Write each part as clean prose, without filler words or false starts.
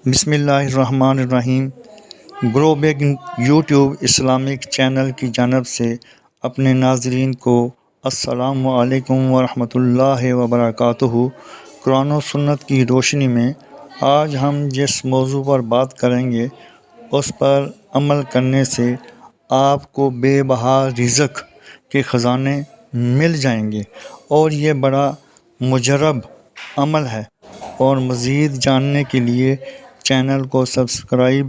بسم اللہ الرحمن الرحیم۔ گرو بیگ یوٹیوب اسلامک چینل کی جانب سے اپنے ناظرین کو السلام علیکم ورحمۃ اللہ وبرکاتہ۔ قرآن و سنت کی روشنی میں آج ہم جس موضوع پر بات کریں گے اس پر عمل کرنے سے آپ کو بے بہا رزق کے خزانے مل جائیں گے، اور یہ بڑا مجرب عمل ہے۔ اور مزید جاننے کے لیے چینل کو سبسکرائب،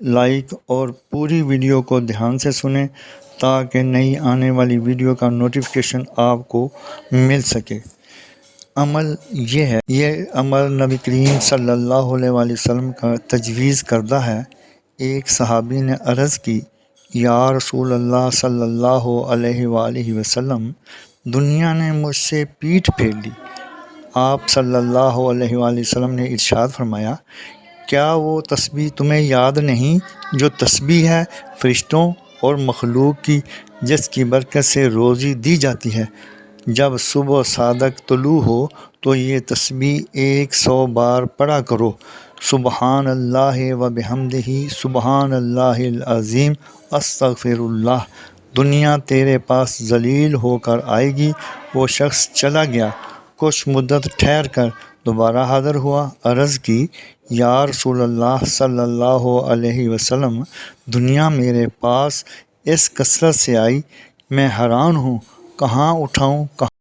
لائک اور پوری ویڈیو کو دھیان سے سنیں تاکہ نئی آنے والی ویڈیو کا نوٹیفیکیشن آپ کو مل سکے۔ عمل یہ عمل نبی کریم صلی اللہ علیہ وسلم کا تجویز کردہ ہے۔ ایک صحابی نے عرض کی، یا رسول اللہ صلی اللہ علیہ وآلہ وسلم، دنیا نے مجھ سے پیٹھ پھیر لی۔ آپ صلی اللہ علیہ وآلہ وسلم نے ارشاد فرمایا، کیا وہ تسبیح تمہیں یاد نہیں جو تسبیح ہے فرشتوں اور مخلوق کی، جس کی برکت سے روزی دی جاتی ہے؟ جب صبح صادق طلوع ہو تو یہ تسبیح 100 بار پڑھا کرو، سبحان اللہ و بحمدہ، سبحان اللہ العظیم، استغفر اللہ۔ دنیا تیرے پاس ذلیل ہو کر آئے گی۔ وہ شخص چلا گیا، کچھ مدت ٹھہر کر دوبارہ حاضر ہوا۔ عرض کی، یا رسول اللہ صلی اللہ علیہ وسلم، دنیا میرے پاس اس کثرت سے آئی، میں حیران ہوں، کہاں اٹھاؤں، کہاں